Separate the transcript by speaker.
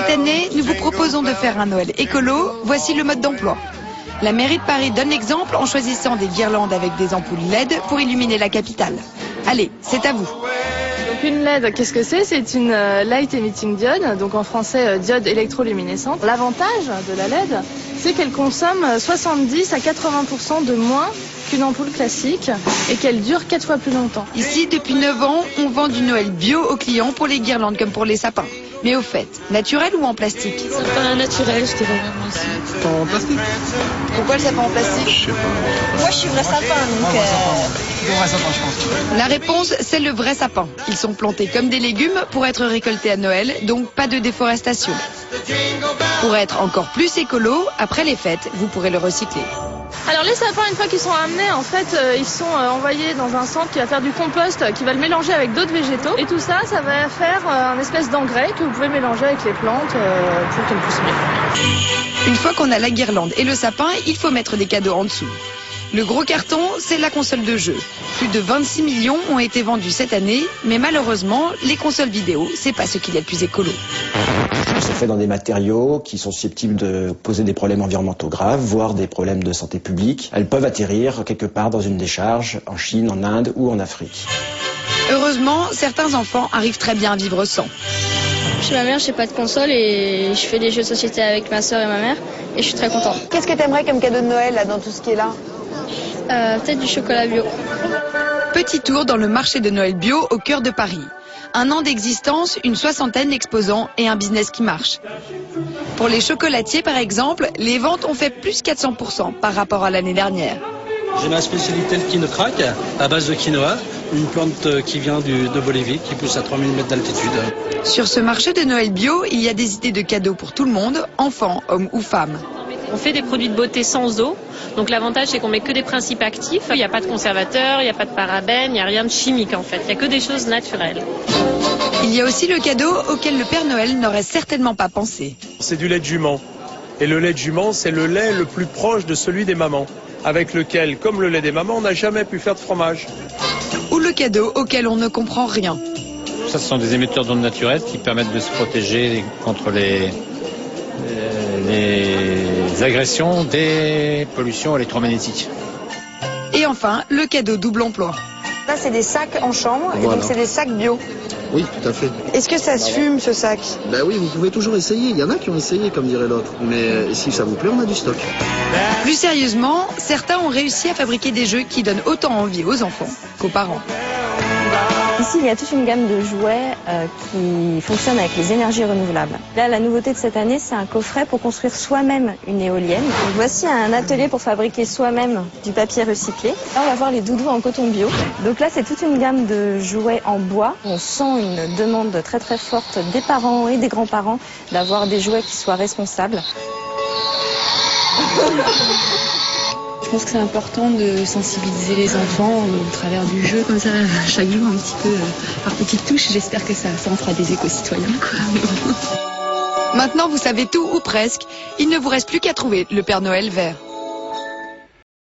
Speaker 1: Cette année, nous vous proposons de faire un Noël écolo. Voici le mode d'emploi. La mairie de Paris donne l'exemple en choisissant des guirlandes avec des ampoules LED pour illuminer la capitale. Allez, c'est à vous.
Speaker 2: Donc une LED, qu'est-ce que c'est? C'est une Light Emitting Diode, donc en français diode électroluminescente. L'avantage de la LED, c'est qu'elle consomme 70 à 80% de moins qu'une ampoule classique et qu'elle dure 4 fois plus longtemps.
Speaker 1: Ici, depuis 9 ans, on vend du Noël bio aux clients pour les guirlandes comme pour les sapins. Mais au fait, naturel ou en plastique?
Speaker 3: Sapin naturel, je dirais moi aussi.
Speaker 4: En plastique?
Speaker 1: Pourquoi le sapin en plastique?
Speaker 4: Je sais pas.
Speaker 3: Moi je suis vrai sapin donc...
Speaker 4: Le vrai sapin, je pense.
Speaker 1: La réponse, c'est le vrai sapin. Ils sont plantés comme des légumes pour être récoltés à Noël, donc pas de déforestation. Pour être encore plus écolo, après les fêtes, vous pourrez le recycler.
Speaker 2: Alors les sapins, une fois qu'ils sont amenés, en fait, ils sont envoyés dans un centre qui va faire du compost, qui va le mélanger avec d'autres végétaux. Et tout ça, ça va faire un espèce d'engrais que vous pouvez mélanger avec les plantes pour qu'elles poussent mieux.
Speaker 1: Une fois qu'on a la guirlande et le sapin, il faut mettre des cadeaux en dessous. Le gros carton, c'est la console de jeu. Plus de 26 millions ont été vendus cette année, mais malheureusement, les consoles vidéo, c'est pas ce qu'il y a de plus écolo.
Speaker 5: C'est fait dans des matériaux qui sont susceptibles de poser des problèmes environnementaux graves, voire des problèmes de santé publique. Elles peuvent atterrir quelque part dans une décharge, en Chine, en Inde ou en Afrique.
Speaker 1: Heureusement, certains enfants arrivent très bien à vivre sans.
Speaker 3: Chez ma mère, j'ai pas de console et je fais des jeux de société avec ma soeur et ma mère et je suis très contente.
Speaker 6: Qu'est-ce que t'aimerais comme cadeau de Noël là, dans tout ce qui est là?
Speaker 3: Peut-être du chocolat bio.
Speaker 1: Petit tour dans le marché de Noël bio au cœur de Paris. 1 an d'existence, une 60aine d'exposants et un business qui marche. Pour les chocolatiers par exemple, les ventes ont fait plus 400% par rapport à l'année dernière.
Speaker 7: J'ai ma spécialité le quinoa crack à base de quinoa, une plante qui vient de Bolivie, qui pousse à 3000 mètres d'altitude.
Speaker 1: Sur ce marché de Noël bio, il y a des idées de cadeaux pour tout le monde, enfants, hommes ou femmes.
Speaker 8: On fait des produits de beauté sans eau, donc l'avantage c'est qu'on met que des principes actifs, il n'y a pas de conservateurs, il n'y a pas de parabènes, il n'y a rien de chimique en fait, il n'y a que des choses naturelles.
Speaker 1: Il y a aussi le cadeau auquel le Père Noël n'aurait certainement pas pensé.
Speaker 9: C'est du lait de jument. Et le lait de jument, c'est le lait le plus proche de celui des mamans, avec lequel, comme le lait des mamans, on n'a jamais pu faire de fromage.
Speaker 1: Ou le cadeau auquel on ne comprend rien.
Speaker 10: Ça, ce sont des émetteurs d'ondes naturelles qui permettent de se protéger contre les agressions des pollutions électromagnétiques.
Speaker 1: Et enfin, le cadeau double emploi.
Speaker 6: Là, c'est des sacs en chambre, et
Speaker 4: Voilà.
Speaker 6: donc c'est des sacs bio.
Speaker 4: Oui, tout à fait.
Speaker 6: Est-ce que ça se fume, ce sac?
Speaker 4: Ben oui, vous pouvez toujours essayer. Il y en a qui ont essayé, comme dirait l'autre. Mais si ça vous plaît, on a du stock.
Speaker 1: Plus sérieusement, certains ont réussi à fabriquer des jeux qui donnent autant envie aux enfants qu'aux parents.
Speaker 11: Ici, il y a toute une gamme de jouets qui fonctionnent avec les énergies renouvelables. Là, la nouveauté de cette année, c'est un coffret pour construire soi-même une éolienne. Donc, voici un atelier pour fabriquer soi-même du papier recyclé. Là, on va voir les doudous en coton bio. Donc là, c'est toute une gamme de jouets en bois. On sent une demande très très forte des parents et des grands-parents d'avoir des jouets qui soient responsables.
Speaker 12: Je pense que c'est important de sensibiliser les enfants au travers du jeu, comme ça, chaque jour, un petit peu par petites touches. J'espère que ça en fera des éco-citoyens, quoi.
Speaker 1: Maintenant, vous savez tout ou presque. Il ne vous reste plus qu'à trouver le Père Noël vert.